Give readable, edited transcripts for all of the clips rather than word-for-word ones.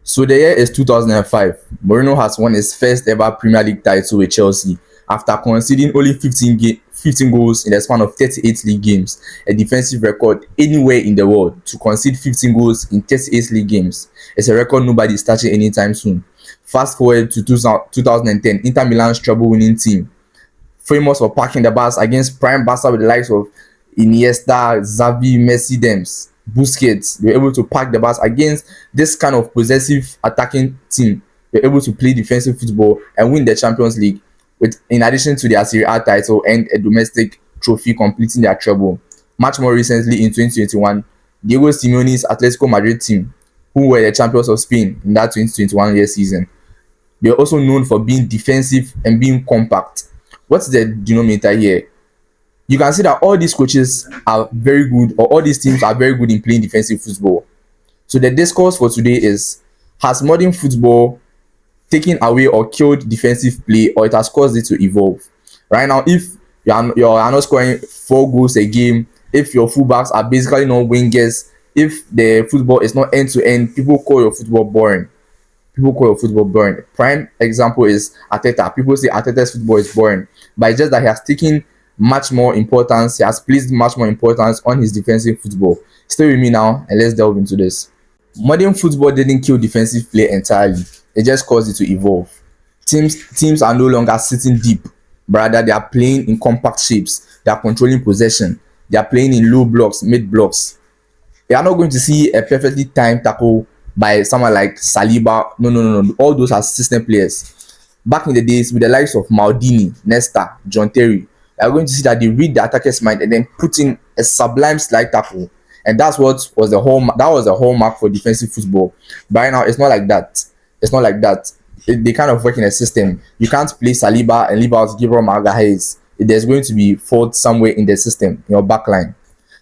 So the year is 2005. Mourinho has won his first ever Premier League title with Chelsea after conceding only 15 goals in the span of 38 league games, a defensive record anywhere in the world. To concede 15 goals in 38 league games is a record nobody is touching anytime soon. Fast forward to 2010, Inter Milan's treble-winning team, famous for packing the bus against prime Barca with the likes of Iniesta, Xavi, Messi, Dems, Busquets. They were able to pack the bus against this kind of possessive attacking team. They were able to play defensive football and win the Champions League, with in addition to their Serie A title and a domestic trophy completing their treble. Much more recently in 2021, Diego Simeone's Atletico Madrid team, who were the champions of Spain in that 2021 year season. They are also known for being defensive and being compact. What's the denominator here? You can see that all these coaches are very good, or all these teams are very good in playing defensive football. So the discourse for today is, has modern football taken away or killed defensive play, or it has caused it to evolve? Right now, if you are not scoring 4 goals a game, if your fullbacks are basically not wingers, if the football is not end to end, people call your football boring. Prime example is Arteta. People say Arteta's football is boring, but it's just that he has taken much more importance. He has placed much more importance on his defensive football. Stay with me now and let's delve into this. Modern football didn't kill defensive play entirely. It just caused it to evolve. Teams are no longer sitting deep. Rather, they are playing in compact shapes. They are controlling possession. They are playing in low blocks, mid blocks. You are not going to see a perfectly timed tackle by someone like Saliba. No. All those are system players. Back in the days, with the likes of Maldini, Nesta, John Terry, you are going to see that they read the attacker's mind and then put in a sublime slide tackle. And that's what was the hallmark for defensive football. But right now, it's not like that. They kind of work in a system. You can't play Saliba and leave out Gabriel Magalhaes. There's going to be fault somewhere in the system, in your backline.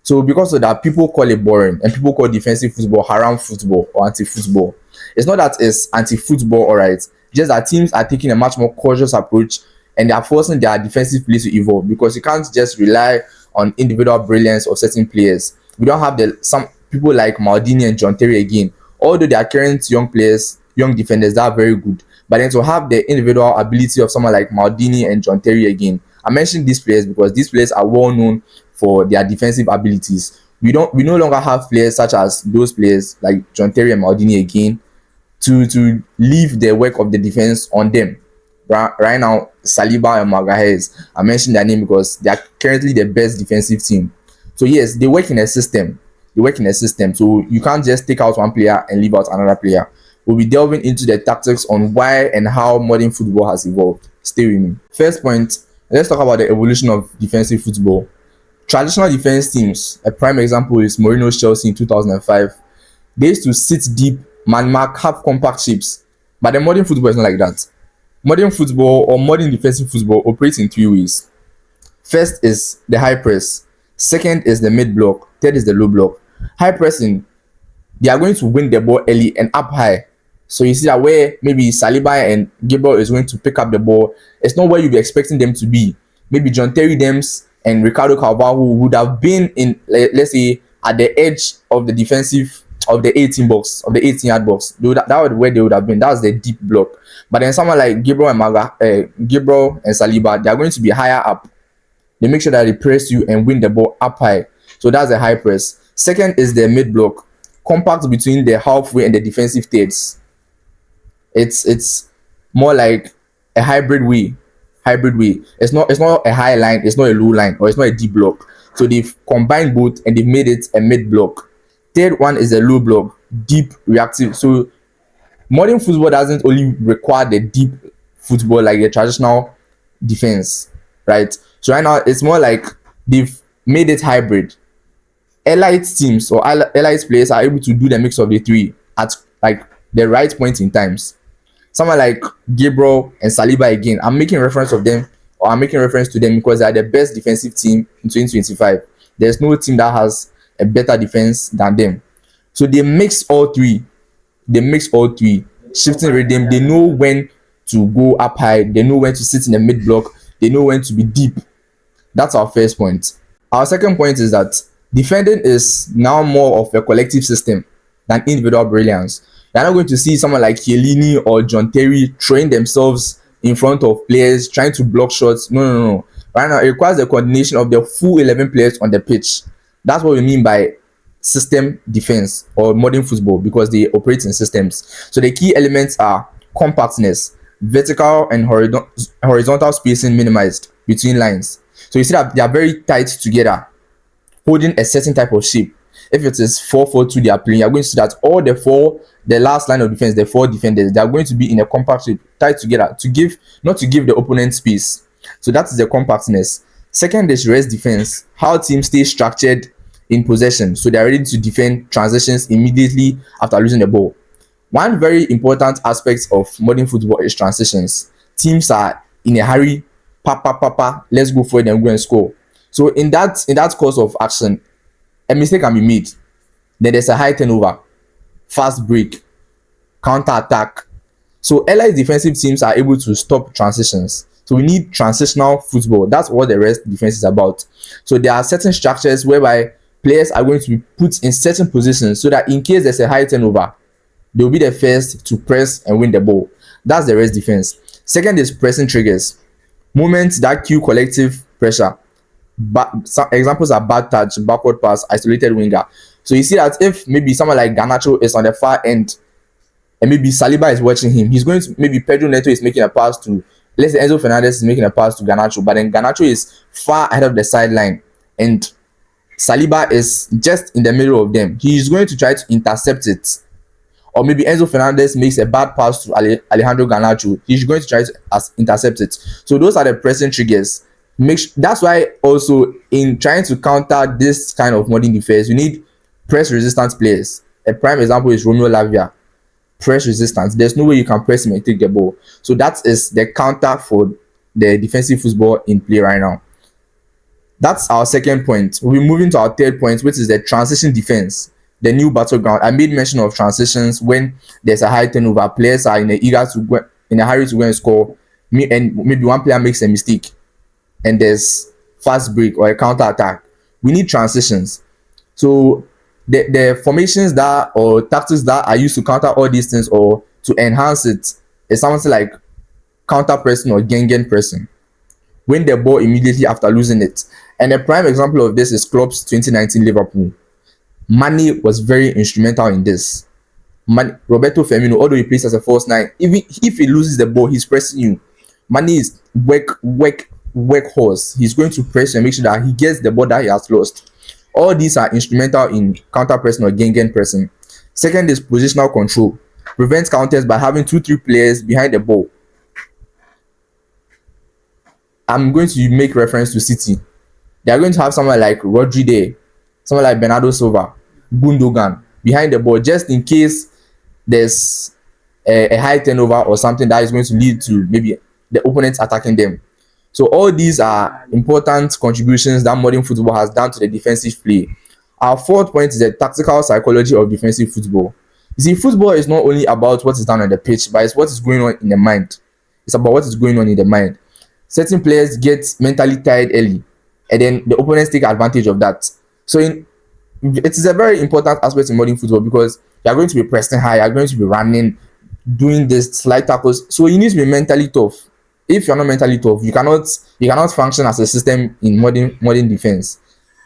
So because of that, people call it boring, and people call defensive football haram football or anti-football. It's not that it's anti-football, alright. Just that teams are taking a much more cautious approach, and they are forcing their defensive play to evolve, because you can't just rely on individual brilliance of certain players. We don't have some people like Maldini and John Terry again. Although they are current young players, young defenders, that are very good. But then to have the individual ability of someone like Maldini and John Terry again, I mentioned these players because these players are well known for their defensive abilities. We no longer have players such as those players like John Terry and Maldini again to leave the work of the defense on them. Right now, Saliba and Magalhaes, I mentioned their name because they are currently the best defensive team. So yes, they work in a system. So you can't just take out one player and leave out another player. We'll be delving into the tactics on why and how modern football has evolved. Stay with me. First point, let's talk about the evolution of defensive football. Traditional defense teams, a prime example is Mourinho's Chelsea in 2005. They used to sit deep, man mark, have compact shapes. But the modern football is not like that. Modern football or modern defensive football operates in 3 ways. First is the high press. Second is the mid block. Third is the low block. High pressing, they are going to win the ball early and up high. So you see that where maybe Saliba and Gabriel is going to pick up the ball, it's not where you'd be expecting them to be. Maybe John Terry Dems and Ricardo Carvalho would have been in, let's say, at the edge of the defensive of the 18-yard box. That was where they would have been. That was the deep block. But then someone like Gabriel and Saliba, they are going to be higher up. They make sure that they press you and win the ball up high. So that's a high press. Second is the mid block, compact between the halfway and the defensive thirds. It's more like a hybrid way. It's not a high line, it's not a low line, or it's not a deep block. So they've combined both and they've made it a mid block. Third one is a low block, deep reactive. So modern football doesn't only require the deep football like the traditional defense, right? So right now it's more like they've made it hybrid. Elite teams or elite players are able to do the mix of the three at like the right point in times. Someone like Gabriel and Saliba again, I'm making reference to them because they are the best defensive team in 2025. There's no team that has a better defense than them. So they mix all three. Shifting rhythm. They know when to go up high. They know when to sit in the mid block. They know when to be deep. That's our first point. Our second point is that defending is now more of a collective system than individual brilliance. You can't just You're not going to see someone like Chiellini or John Terry throwing themselves in front of players, trying to block shots. No, no, no. Right now, it requires the coordination of the full 11 players on the pitch. That's what we mean by system defense or modern football, because they operate in systems. So the key elements are compactness, vertical and horizontal spacing minimized between lines. So you see that they are very tight together, holding a certain type of shape. If it is 4-4-2 they are playing, you're going to see that all the last line of defense, the four defenders, they are going to be in a compact shape, tied together, to give not to give the opponent space. So that is the compactness. Second is rest defense, how teams stay structured in possession, so they are ready to defend transitions immediately after losing the ball. One very important aspect of modern football is transitions. Teams are in a hurry, let's go for it and go and score. So in that course of action, a mistake can be made. Then there's a high turnover, fast break, counter attack. So allied defensive teams are able to stop transitions. So we need transitional football. That's what the rest defense is about. So there are certain structures whereby players are going to be put in certain positions so that in case there's a high turnover, they'll be the first to press and win the ball. That's the rest defense. Second is pressing triggers, moments that cue collective pressure. But some examples are bad touch, backward pass, isolated winger. So you see that if maybe someone like Garnacho is on the far end and maybe Saliba is watching him, he's going to, maybe Pedro Neto is making a pass to, let's say Enzo Fernandez is making a pass to Garnacho, but then Garnacho is far ahead of the sideline and Saliba is just in the middle of them. He's going to try to intercept it. Or maybe Enzo Fernandez makes a bad pass to Alejandro Garnacho. He's going to try to intercept it. So those are the pressing triggers. That's why also in trying to counter this kind of modern defense, you need press resistant players. A prime example is Romeo Lavia. Press resistance. There's no way you can press him and take the ball. So that is the counter for the defensive football in play right now. That's our second point. We're moving to our third point, which is the transition defense, the new battleground. I made mention of transitions when there's a high turnover. Players are in a hurry to go and score, and maybe one player makes a mistake, and there's fast break or a counter attack. We need transitions. So the formations that or tactics that are used to counter all these things or to enhance it is something like counter pressing or Gengen pressing. Win the ball immediately after losing it. And a prime example of this is Klopp's 2019 Liverpool. Mane was very instrumental in this. Roberto Firmino, although he plays as a false nine, even if he loses the ball, he's pressing you. Mane is workhorse. He's going to press and make sure that he gets the ball that he has lost. All these are instrumental in counter pressing or Gengen pressing. Second is positional control. Prevents counters by having 2-3 players behind the ball. I'm going to make reference to City. They are going to have someone like Rodri there, someone like Bernardo Silva, Gundogan behind the ball, just in case there's a high turnover or something that is going to lead to maybe the opponents attacking them. So all these are important contributions that modern football has done to the defensive play. Our fourth point is the tactical psychology of defensive football. You see, football is not only about what is done on the pitch, but it's what is going on in the mind. It's about what is going on in the mind. Certain players get mentally tired early, and then the opponents take advantage of that. So it is a very important aspect in modern football because you are going to be pressing high, you are going to be running, doing this slight tackles. So you need to be mentally tough. If you're not mentally tough, you cannot function as a system in modern defense.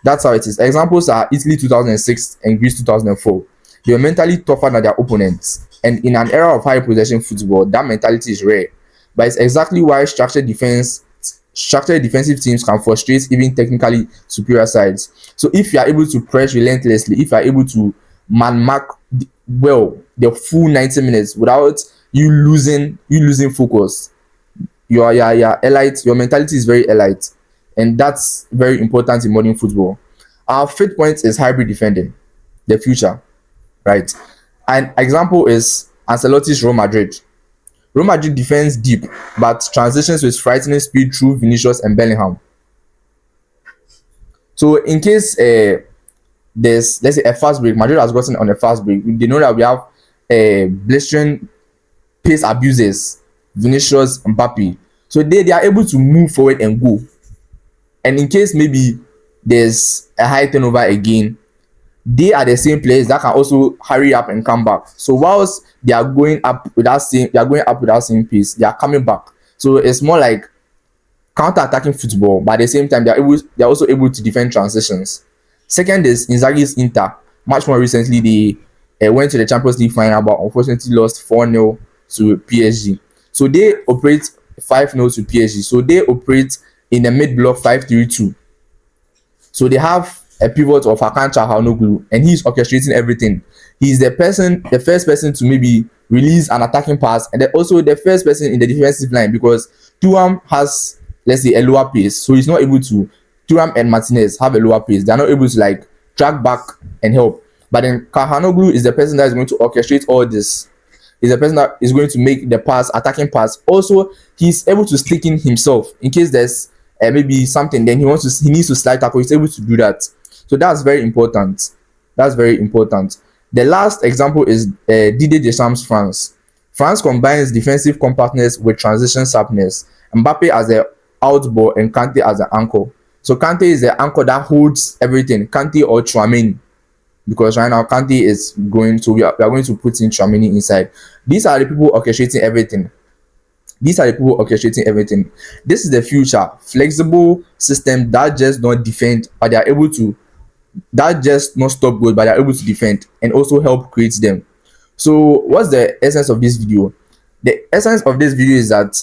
That's how it is. Examples are Italy 2006 and Greece 2004. They were mentally tougher than their opponents, and in an era of high possession football, that mentality is rare. But it's exactly why structured defensive teams can frustrate even technically superior sides. So if you are able to press relentlessly, if you are able to mark well the full 90 minutes without you losing focus, your elite, your mentality is very elite, and that's very important in modern football. Our fifth point is hybrid defending, the future, right? An example is Ancelotti's Real Madrid. Real Madrid defends deep, but transitions with frightening speed through Vinicius and Bellingham. So in case there's, let's say, a fast break, Madrid has gotten on a fast break, they know that we have blistering pace abusers, Vinicius and Mbappe. So they are able to move forward and go. And in case maybe there's a high turnover again, they are the same players that can also hurry up and come back. So whilst they are going up with that same pace, they are coming back. So it's more like counter-attacking football, but at the same time they are also able to defend transitions. Second is Inzaghi's Inter. Much more recently, they went to the Champions League final, but unfortunately lost 4-0 to PSG. So they operate 5-0 to PSG. So they operate in the mid-block 5-3-2. So they have a pivot of Hakan Çalhanoğlu, and he's orchestrating everything. He's the first person to maybe release an attacking pass, and then also the first person in the defensive line, because Thuram has, let's say, a lower pace, so he's not able to. Thuram and Martinez have a lower pace. They are not able to like track back and help. But then Çalhanoğlu is the person that is going to orchestrate all this. Is the person that is going to make the pass, attacking pass. Also, he's able to stick in himself in case there's maybe something. Then he needs to slide tackle. He's able to do that. So that's very important. That's very important. The last example is Didier Deschamps' France. France combines defensive compactness with transition sharpness. Mbappe as the outball and Kante as the anchor. So Kante is the anchor that holds everything. Kante or Tchouaméni. Because right now Kante is going to, we are going to put in Tchouaméni inside. These are the people orchestrating everything. This is the future. Flexible system that just don't defend, but they are able to, that just not stop goals, but they are able to defend and also help create them. So what's the essence of this video? The essence of this video is that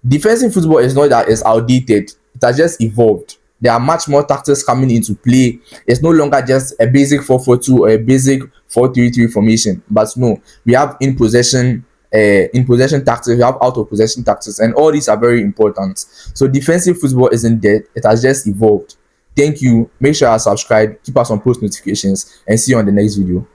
defensive football is not that it's outdated. It has just evolved. There are much more tactics coming into play. It's no longer just a basic 4-4-2 or a basic 4-3-3 formation. But no, we have in possession tactics, we have out of possession tactics, and all these are very important. So defensive football isn't dead. It has just evolved. Thank you. Make sure you subscribe, keep us on post notifications, and see you on the next video.